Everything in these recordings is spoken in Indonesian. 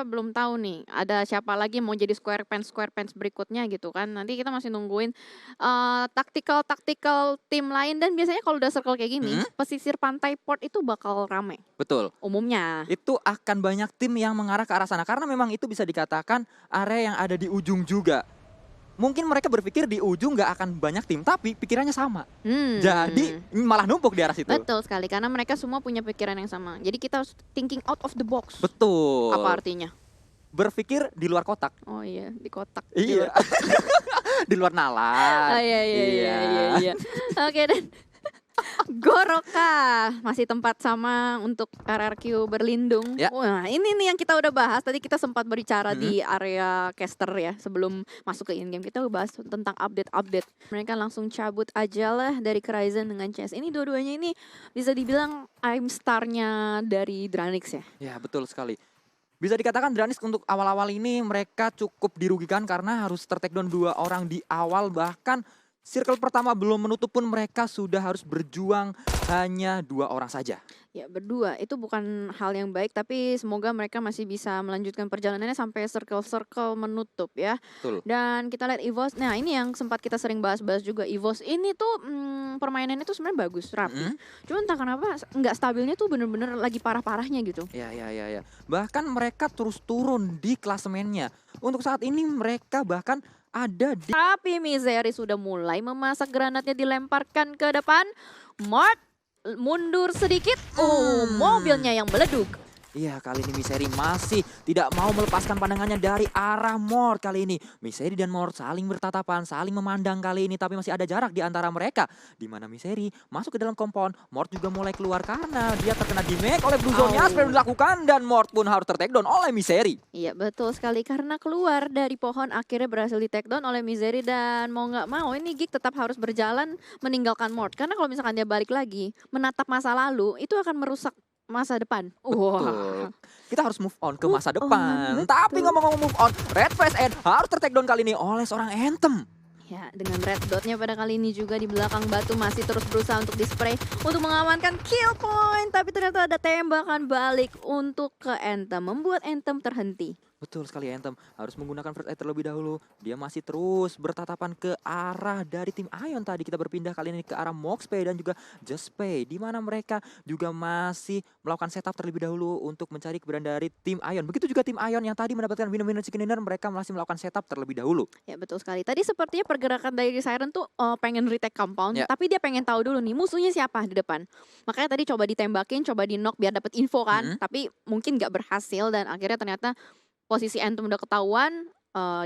belum tahu nih, ada siapa lagi mau jadi Square Pants berikutnya gitu kan. Nanti kita masih nungguin, taktikal tim lain dan biasanya kalau udah circle kayak gini, Mhm, pesisir pantai port itu bakal rame, betul. umumnya. Itu akan banyak tim yang mengarah ke arah sana karena memang itu bisa dikatakan area yang ada di ujung juga. Mungkin mereka berpikir di ujung nggak akan banyak tim, tapi pikirannya sama. Jadi Hmm, malah numpuk di arah situ. betul sekali karena mereka semua punya pikiran yang sama. Jadi kita harus thinking out of the box. Apa Betul. artinya? Berpikir di luar kotak. Oh iya, di kotak, di luar Iya, kotak. di luar nalar. Oh iya iya iya Iya. iya iya. Oke dan Goroka masih tempat sama untuk RRQ berlindung. Ya, Wah, ini nih yang kita udah bahas. Tadi kita sempat berbicara mhm. di area caster ya sebelum masuk ke in-game. Kita udah bahas tentang update-update. Mereka langsung cabut aja lah dari Kryzen dengan CS. Ini dua-duanya ini bisa dibilang I'm star-nya dari Dranix ya. Ya, betul sekali. Bisa dikatakan Dranis untuk awal-awal ini mereka cukup dirugikan karena harus ter-take down 2 orang di awal, bahkan circle pertama belum menutup pun mereka sudah harus berjuang hanya 2 orang saja. Ya, berdua itu bukan hal yang baik tapi semoga mereka masih bisa melanjutkan perjalanannya sampai circle-circle menutup ya. Betul. Dan kita lihat EVOS, nah ini yang sempat kita sering bahas-bahas juga EVOS ini tuh permainannya tuh sebenarnya bagus, rapi. Mhm. Cuma entah kenapa nggak stabilnya tuh bener-bener lagi parah-parahnya gitu. Ya, ya, ya, ya. Bahkan mereka terus turun di klasemennya. Untuk saat ini mereka bahkan ada di Tapi Misery sudah mulai memasak granatnya dilemparkan ke depan. Mart mundur sedikit. Oh, mobilnya yang meleduk. Iya, kali ini Miseri masih tidak mau melepaskan pandangannya dari arah Mort kali ini. Miseri dan Mort saling bertatapan, saling memandang kali ini, tapi masih ada jarak di antara mereka. Di mana Miseri masuk ke dalam kompon, Mort juga mulai keluar karena dia terkena damage oleh Blue Zone-nya Au. seperti dilakukan dan Mort pun harus ter-take down oleh Miseri. Iya betul sekali karena keluar dari pohon akhirnya berhasil di take down oleh Misery dan mau nggak mau ini Gig tetap harus berjalan meninggalkan Mort karena kalau misalkan dia balik lagi menatap masa lalu itu akan merusak masa depan. Betul. Wah, Kita harus move on ke move masa on, depan. Tapi betul. ngomong-ngomong move on, Red Face End harus ter-take down kali ini oleh seorang Anthem. Ya, dengan red dotnya pada kali ini juga di belakang batu masih terus berusaha untuk di-spray untuk mengamankan kill point. Tapi ternyata ada tembakan balik untuk ke Anthem, membuat Anthem terhenti. Betul sekali Anthem harus menggunakan first aid terlebih dahulu. Dia masih terus bertatapan ke arah dari tim Ion tadi. Kita berpindah kali ini ke arah Moxpay dan juga Justpay. Di mana mereka juga masih melakukan setup terlebih dahulu untuk mencari keberadaan dari tim Ion. Begitu juga tim Ion yang tadi mendapatkan winner chicken dinner, mereka masih melakukan setup terlebih dahulu. Ya betul sekali. Tadi sepertinya pergerakan dari Siren tuh pengen retake compound, Ya. tapi dia pengen tahu dulu nih musuhnya siapa di depan. Makanya tadi coba ditembakin, coba di knock biar dapat info kan, Mhm. tapi mungkin nggak berhasil dan akhirnya ternyata posisi Anthem udah ketahuan.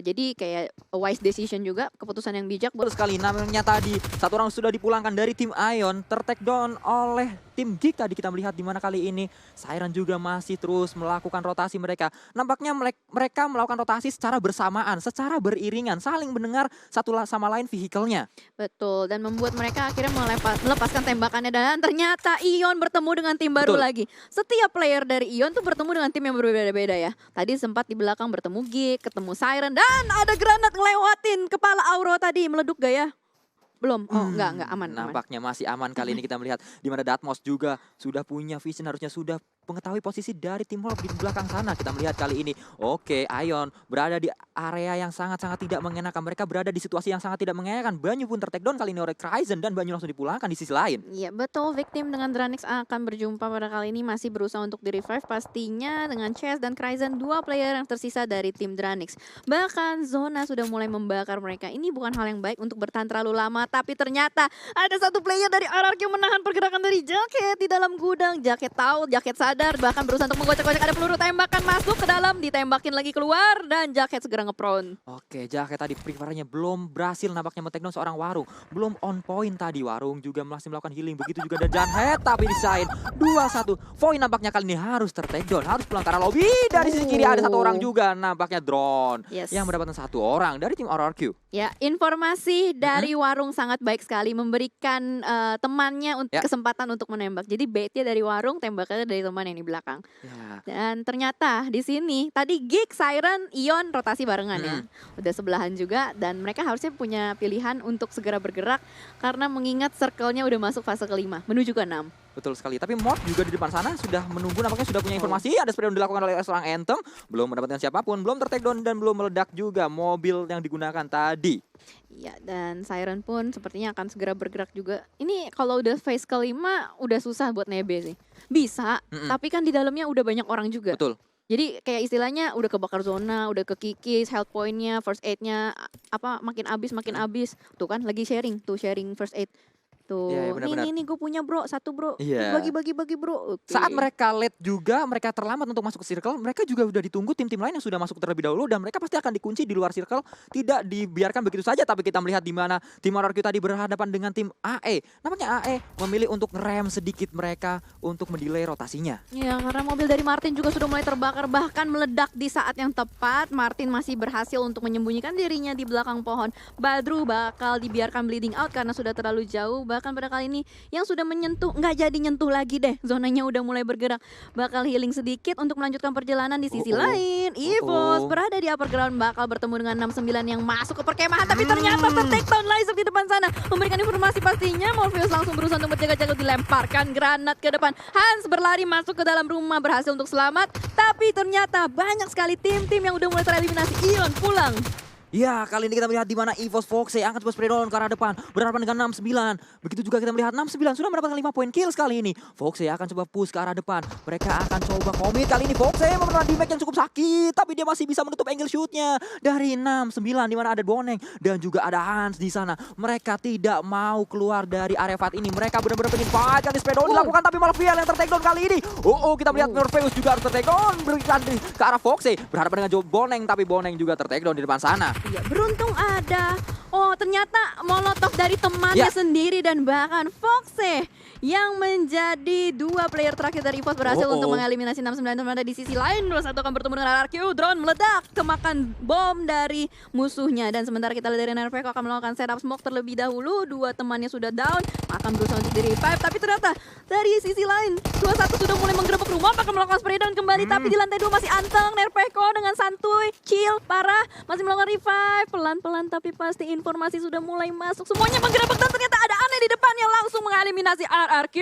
Jadi kayak a wise decision juga, keputusan yang bijak buat Betul sekali, namanya tadi satu orang sudah dipulangkan dari tim Ion, ter-take down oleh tim Geek tadi kita melihat di mana kali ini Siren juga masih terus melakukan rotasi mereka. Nampaknya mereka melakukan rotasi secara bersamaan, secara beriringan, saling mendengar satu sama lain vehicle-nya. betul dan membuat mereka akhirnya melepaskan tembakannya dan ternyata Ion bertemu dengan tim baru Betul. lagi. Setiap player dari Ion tuh bertemu dengan tim yang berbeda-beda ya. Tadi sempat di belakang bertemu Gig, ketemu Siren dan ada granat ngelewatin kepala Auro tadi meleduk gak ya? Belum. Oh, enggak aman, aman. Nampaknya masih aman kali ini kita melihat di mana Datmos juga sudah punya vision, harusnya sudah mengetahui posisi dari tim Wolf di belakang sana. Kita melihat kali ini, oke, Ion berada di area yang sangat-sangat tidak mengenakan. Mereka berada di situasi yang sangat tidak mengenakan. Banyu pun ter-take down kali ini oleh Kryzen dan Banyu langsung dipulangkan di sisi lain. Iya betul, Victim dengan Dranix akan berjumpa pada kali ini masih berusaha untuk di-revive pastinya dengan Chess dan Kryzen, dua player yang tersisa dari tim Dranix. Bahkan Zona sudah mulai membakar mereka. Ini bukan hal yang baik untuk bertahan terlalu lama, tapi ternyata ada satu player dari RRQ menahan pergerakan dari Jacket di dalam gudang. Jacket tahu, Jacket sadar, bahkan berusaha untuk menggocek-gocek, ada peluru tembakan masuk ke dalam, ditembakin lagi keluar dan Jacket segera nge-prone. Oke, Jacket tadi preparenya belum berhasil nampaknya men-take down seorang Warung. Belum on point tadi, Warung juga masih melakukan healing. Begitu juga ada Janhead tapi disain 2-1. Void nampaknya kali ini harus ter-take down, harus pulang ke arah lobby. Dari sisi kiri ada satu orang juga, nampaknya Drone Yes. yang mendapatkan satu orang dari tim RRQ. Ya, informasi dari Warung sangat baik sekali memberikan temannya Ya. kesempatan untuk menembak. Jadi baitnya dari Warung, tembakannya dari teman aman yang di belakang. Ya. Dan ternyata di sini tadi Gig, Siren, Ion rotasi barengan ya. Udah sebelahan juga dan mereka harusnya punya pilihan untuk segera bergerak karena mengingat circle-nya udah masuk fase kelima menuju ke 6. Betul sekali, tapi Morph juga di depan sana sudah menunggu, nampaknya sudah punya informasi. Ada spray yang dilakukan oleh seorang Anthem, belum mendapatkan siapapun, belum tertakedown dan belum meledak juga mobil yang digunakan tadi. Iya, dan Siren pun sepertinya akan segera bergerak juga. Ini kalau udah phase kelima udah susah buat Nebe sih. Bisa, tapi kan di dalamnya udah banyak orang juga. Betul. Jadi kayak istilahnya udah kebakar zona, udah kekikis, health point-nya, first aid-nya apa makin abis. Tuh kan lagi sharing, tuh sharing first aid. Tuh, Iya, benar-benar. nih gue punya bro, satu bro. Iya. Bagi bro. Oke. Saat mereka late juga, mereka terlambat untuk masuk ke circle, mereka juga udah ditunggu tim-tim lain yang sudah masuk terlebih dahulu dan mereka pasti akan dikunci di luar circle, tidak dibiarkan begitu saja. Tapi kita melihat di mana tim RRQ tadi berhadapan dengan tim AE. Nampaknya AE memilih untuk rem sedikit mereka untuk mendelay rotasinya. Ya, karena mobil dari Martin juga sudah mulai terbakar, bahkan meledak di saat yang tepat. Martin masih berhasil untuk menyembunyikan dirinya di belakang pohon. Badru bakal dibiarkan bleeding out karena sudah terlalu jauh. Bahkan pada kali ini yang sudah menyentuh, nggak jadi nyentuh lagi deh. Zonanya udah mulai bergerak. Bakal healing sedikit untuk melanjutkan perjalanan di sisi lain. EVOS berada di upper ground, bakal bertemu dengan 69 yang masuk ke perkemahan. Tapi ternyata ter-takedown Lysop di depan sana. Memberikan informasi pastinya, Morpheus langsung berusaha untuk berjaga-jaga, dilemparkan granat ke depan. Hans berlari masuk ke dalam rumah, berhasil untuk selamat. Tapi ternyata banyak sekali tim-tim yang udah mulai tereliminasi. Ion pulang. Ya, kali ini kita melihat di mana EVOS Foxy angkat sebuah spray down ke arah depan, berhadapan dengan 69. Begitu juga kita melihat 69 sudah mendapatkan 5 poin kills kali ini. Foxy akan coba push ke arah depan. Mereka akan coba komit kali ini. Foxy memenuhi damage yang cukup sakit, tapi dia masih bisa menutup angle shootnya dari 69 di mana ada Boneng dan juga ada Hans di sana. Mereka tidak mau keluar dari area fight ini. Mereka benar-benar pengen fight. Kali spray down dilakukan, tapi malah Vial yang tertakedown kali ini. Kita melihat Morpheus juga harus tertakedown, berikan ke arah Foxy. Berhadapan dengan Boneng, tapi Boneng juga tertakedown di depan sana. Iya, beruntung ada. Oh, ternyata molotov dari temannya sendiri dan bahkan Foxy yang menjadi dua player terakhir dari EVOS berhasil untuk mengeliminasi 69. Teman di sisi lain, 21 akan bertemu dengan RRQ. Drone meledak, kemakan bom dari musuhnya. Dan sementara kita lihat dari NRVK akan melakukan setup smoke terlebih dahulu. Dua temannya sudah down, akan berusaha untuk di revive. Tapi ternyata dari sisi lain, 21 sudah mulai menggerebek rumah, akan melakukan spray down kembali. Tapi di lantai 2 masih anteng, NRVK dengan santuy, chill, parah, masih melakukan revive. Pelan-pelan tapi pasti informasi sudah mulai masuk. Semuanya menggerebek dan ternyata ada Aneh di depannya langsung mengeliminasi RRQ.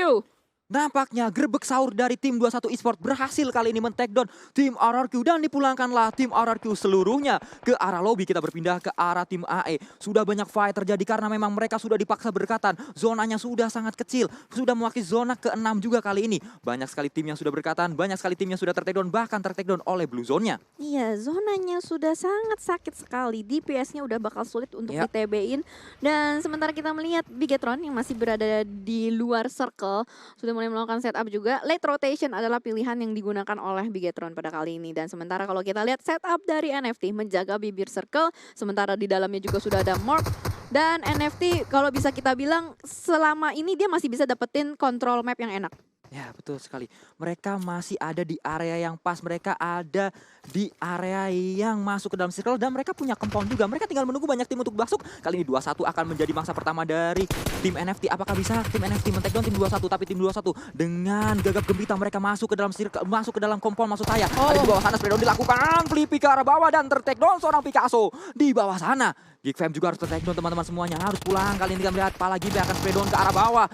Nampaknya grebek sahur dari tim 21 Esports berhasil kali ini men-takedown tim RRQ dan dipulangkanlah tim RRQ seluruhnya ke arah lobby. Kita berpindah ke arah tim AE. Sudah banyak fight terjadi karena memang mereka sudah dipaksa berdekatan. Zonanya sudah sangat kecil, sudah mewakili zona ke-6 juga kali ini. Banyak sekali tim yang sudah berdekatan, banyak sekali tim yang sudah tertakedown, bahkan tertakedown oleh Blue Zone-nya. Iya, zonanya sudah sangat sakit sekali. DPS-nya udah bakal sulit untuk di-TB-in. Dan sementara kita melihat Bigetron yang masih berada di luar circle sudah mulai melakukan setup juga. Late rotation adalah pilihan yang digunakan oleh Bigetron pada kali ini. Dan sementara kalau kita lihat setup dari NFT menjaga bibir circle, sementara di dalamnya juga sudah ada Morph. Dan NFT kalau bisa kita bilang selama ini dia masih bisa dapetin control map yang enak. Ya, betul sekali. Mereka masih ada di area yang pas. Mereka ada di area yang masuk ke dalam circle dan mereka punya compound juga. Mereka tinggal menunggu banyak tim untuk masuk. Kali ini 21 akan menjadi mangsa pertama dari tim NFT. Apakah bisa tim NFT men-takedown tim 21? Tapi tim 21 dengan gagap gembita mereka masuk ke dalam circle, masuk ke dalam compound maksud saya. Ada di bawah sana spray down dilakukan. Flippy ke arah bawah dan ter-takedown seorang Picasso di bawah sana. Geekfam juga harus ter-takedown teman-teman semuanya. Harus pulang. Kali ini kita melihat Pala Gibe akan spray down ke arah bawah.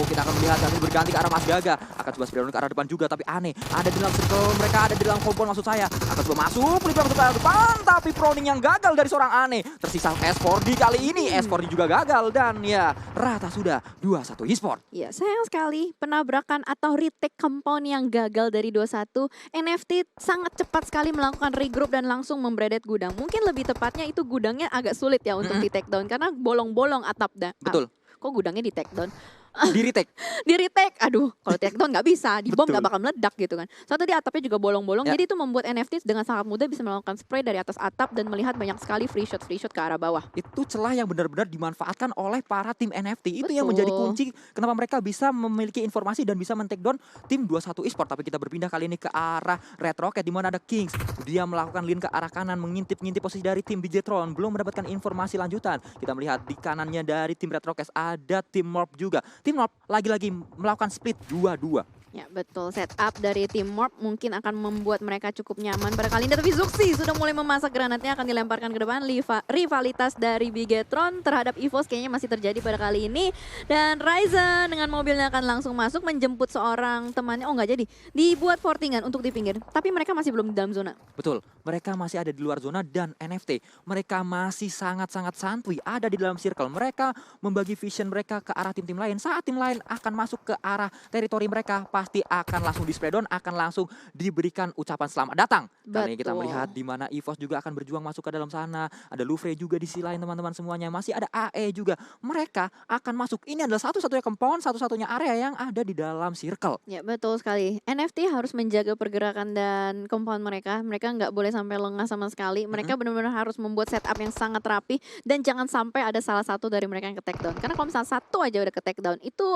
Kita akan melihat kali ini berganti ke arah Mas Gaga. Akan coba spray down ke arah depan juga. Tapi Aneh ada di dalam circle. Mereka ada di dalam compound maksud saya. Akan coba masuk. Flippy masuk ke arah depan. Tapi proning yang gagal dari seorang Aneh. Tersisa S4D kali ini. S4D juga gagal. Dan ya rata sudah 21 Esports. Ya sayang sekali penabrakan atau retake compound yang gagal dari 21. NFT sangat cepat sekali melakukan regroup dan langsung membredet gudang. Mungkin lebih tepatnya itu gudangnya agak sulit ya untuk di take down karena bolong-bolong atap Betul. Kok gudangnya di take down? Di retake. Di retake, aduh kalau take down nggak bisa, di bom Betul. nggak bakal meledak gitu kan. Soalnya tadi atapnya juga bolong-bolong, jadi itu membuat NFT dengan sangat mudah bisa melakukan spray dari atas atap dan melihat banyak sekali free shot ke arah bawah. Itu celah yang benar-benar dimanfaatkan oleh para tim NFT. Itu yang menjadi kunci kenapa mereka bisa memiliki informasi dan bisa men-takedown tim 21 Esports. Tapi kita berpindah kali ini ke arah Red Rocket di mana ada Kings. Dia melakukan link ke arah kanan, mengintip-ngintip posisi dari tim Bigetron, belum mendapatkan informasi lanjutan. Kita melihat di kanannya dari tim Red Rocket ada tim Morph juga. Tim Morph lagi-lagi melakukan split 2-2. Ya betul, setup dari tim Morp mungkin akan membuat mereka cukup nyaman pada kali ini. Tapi Zuxi sudah mulai memasak granatnya, akan dilemparkan ke depan. Rivalitas dari Bigetron terhadap EVOS kayaknya masih terjadi pada kali ini. Dan Ryzen dengan mobilnya akan langsung masuk menjemput seorang temannya. Oh nggak jadi, dibuat fortingan untuk di pinggir. Tapi mereka masih belum di dalam zona. Betul, mereka masih ada di luar zona dan NFT. Mereka masih sangat-sangat santuy ada di dalam circle. Mereka membagi vision mereka ke arah tim-tim lain. Saat tim lain akan masuk ke arah teritori mereka, pasti akan langsung di spread down, akan langsung diberikan ucapan selamat datang. Kali ini kita melihat di mana EVOS juga akan berjuang masuk ke dalam sana. Ada Lufre juga di sisi lain teman-teman semuanya. Masih ada AE juga. Mereka akan masuk. Ini adalah satu-satunya compound, satu-satunya area yang ada di dalam circle. Ya betul sekali. NFT harus menjaga pergerakan dan compound mereka. Mereka nggak boleh sampai lengah sama sekali. Mereka benar-benar harus membuat setup yang sangat rapi. Dan jangan sampai ada salah satu dari mereka yang ke take down. Karena kalau misalnya satu aja udah ke take down, itu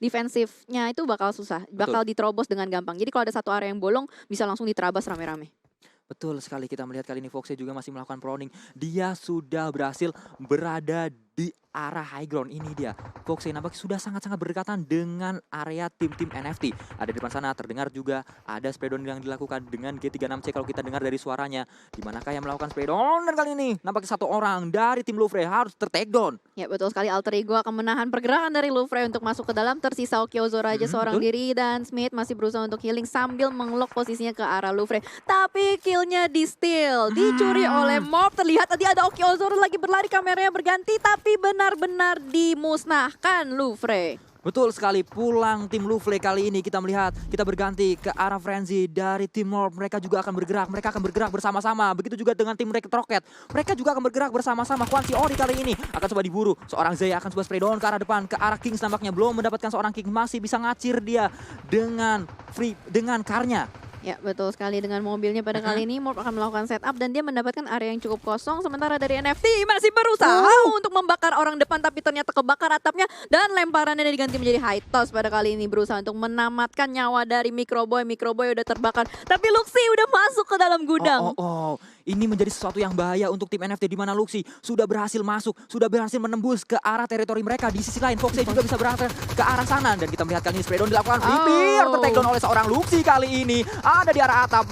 defensifnya itu bakal susah. Bakal diterobos dengan gampang. Jadi kalau ada satu area yang bolong, bisa langsung diterabas rame-rame. Betul sekali, kita melihat kali ini Foxy juga masih melakukan proning. Dia sudah berhasil berada di arah high ground. Ini dia, Foxy nampaknya sudah sangat-sangat berdekatan dengan area tim-tim NFT. Ada di depan sana, terdengar juga ada spray down yang dilakukan dengan G36C kalau kita dengar dari suaranya. Dimanakah yang melakukan spray down? Dan kali ini nampaknya satu orang dari tim Lufre harus ter-take down. Ya betul sekali, Alter Ego akan menahan pergerakan dari Lufre untuk masuk ke dalam. Tersisa Okiozora aja seorang diri dan Smith masih berusaha untuk healing sambil menglok posisinya ke arah Lufre. Tapi killnya di steal, dicuri oleh Mob. Terlihat tadi ada Okiozora lagi berlari, kameranya berganti, tapi benar-benar dimusnahkan Lufre. Betul sekali, pulang tim Lufre kali ini kita melihat, kita berganti ke arah Frenzy dari tim Morp. Mereka juga akan bergerak, mereka akan bergerak bersama-sama. Begitu juga dengan tim Rocket Rocket, mereka juga akan bergerak bersama-sama. Kwansi Ori kali ini akan coba diburu. Seorang Zaya akan coba spray down ke arah depan, ke arah Kings nampaknya. Belum mendapatkan seorang King, masih bisa ngacir dia dengan karnya. Ya betul sekali, dengan mobilnya pada kali ini Morp akan melakukan setup dan dia mendapatkan area yang cukup kosong. Sementara dari NFT masih berusaha untuk membakar orang depan, tapi ternyata kebakar atapnya dan lemparannya diganti menjadi high toss pada kali ini. Berusaha untuk menamatkan nyawa dari Microboy. Microboy udah terbakar, tapi Luxi udah masuk ke dalam gudang. Ini menjadi sesuatu yang bahaya untuk tim NFT, di mana Luxi sudah berhasil masuk, sudah berhasil menembus ke arah teritori mereka. Di sisi lain Foxy juga bisa berhasil ke arah sana dan kita melihat kali ini spray down dilakukan. Ter-take down oleh seorang Luxi kali ini. Ada di arah atap.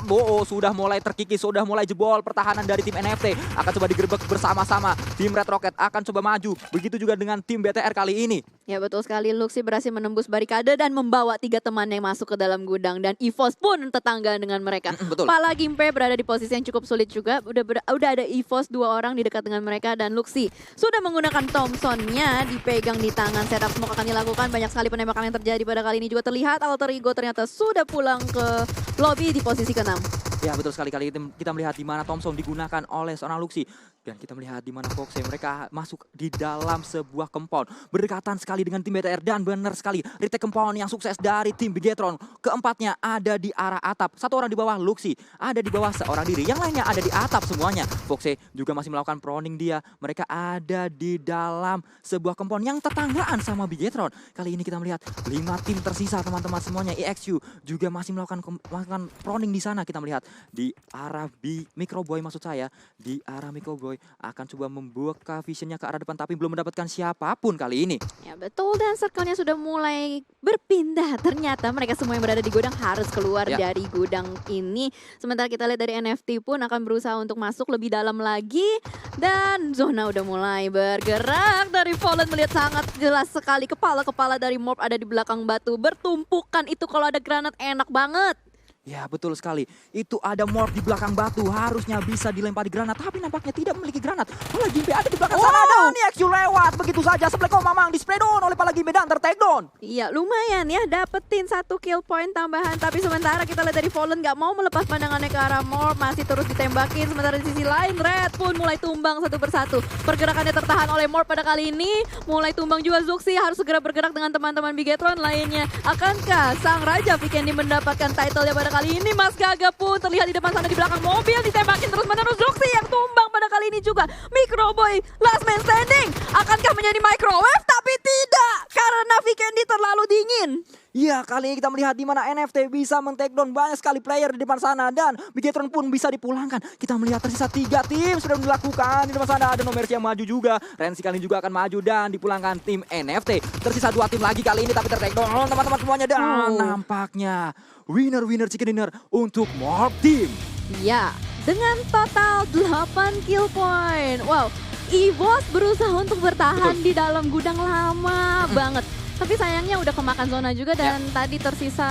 Sudah mulai terkikis, sudah mulai jebol pertahanan dari tim NFT. Akan coba digerebek bersama-sama. Tim Red Rocket akan coba maju. Begitu juga dengan tim BTR kali ini. Ya betul sekali, Luxi berhasil menembus barikade dan membawa 3 temannya yang masuk ke dalam gudang. Dan EVOS pun tetangga dengan mereka. Betul. Pala Gimpe berada di posisi yang cukup sulit juga. Udah ada EVOS 2 orang di dekat dengan mereka. Dan Luxi sudah menggunakan Thompson-nya dipegang di tangan. Setup smoke akan dilakukan. Banyak sekali penembakan yang terjadi pada kali ini juga terlihat. Alter Ego ternyata sudah pulang ke lobby di posisi ke-6. Ya betul sekali, kali ini kita melihat di mana Thompson digunakan oleh seorang Luxi. Dan kita melihat di mana Foxy mereka masuk di dalam sebuah compound. Berdekatan sekali dengan tim BTR dan benar sekali retake compound yang sukses dari tim Bigetron. Keempatnya ada di arah atap. Satu orang di bawah Luxi, ada di bawah seorang diri. Yang lainnya ada di atap semuanya. Foxy juga masih melakukan proning dia. Mereka ada di dalam sebuah compound yang tetanggaan sama Bigetron. Kali ini kita melihat 5 tim tersisa teman-teman semuanya. EXU juga masih melakukan proning di sana. Kita melihat di arah Microboy, maksud saya di arah Microboy akan coba membuka visionnya ke arah depan, tapi belum mendapatkan siapapun kali ini. Ya betul, dan circle-nya sudah mulai berpindah. Ternyata mereka semua yang berada di gudang harus keluar dari gudang ini. Sementara kita lihat dari NFT pun akan berusaha untuk masuk lebih dalam lagi. Dan zona udah mulai bergerak. Dari Fallen melihat sangat jelas sekali kepala-kepala dari Morp ada di belakang batu. Bertumpukan, itu kalau ada granat enak banget. Ya betul sekali, itu ada Morp di belakang batu, harusnya bisa dilempari granat, tapi nampaknya tidak memiliki granat. Pala Gimbe ada di belakang sana dan EXU lewat begitu saja. Sebleko Mamang di spray down oleh Pala Gimbe dan ter-take down. Iya lumayan ya, dapetin 1 kill point tambahan. Tapi sementara kita lihat dari Fallen gak mau melepas pandangannya ke arah Morp, masih terus ditembakin. Sementara di sisi lain Red pun mulai tumbang satu persatu. Pergerakannya tertahan oleh Morp pada kali ini. Mulai tumbang juga Zuxi, harus segera bergerak dengan teman-teman Bigetron lainnya. Akankah Sang Raja Vikendi mendapatkan title-nya pada kali ini? Mas Gaga pun terlihat di depan sana di belakang mobil, ditembakin terus menerus. Zuxi yang tumbang pada kali ini juga. Microboy last man standing. Akankah menjadi microwave? Tapi tidak, karena Vikendi terlalu dingin. Ya, kali ini kita melihat di mana NFT bisa men-take down banyak sekali player di depan sana dan Bigetron pun bisa dipulangkan. Kita melihat tersisa 3 tim sudah dilakukan di depan sana. Ada No Mercy yang maju juga. Renzi kali ini juga akan maju dan dipulangkan tim NFT. Tersisa 2 tim lagi kali ini tapi ter-take down teman-teman semuanya dan nampaknya winner chicken dinner untuk Morph Team. Ya, dengan total 8 kill point. Wow, EVOS berusaha untuk bertahan di dalam gudang lama banget. Tapi sayangnya udah kemakan zona juga dan tadi tersisa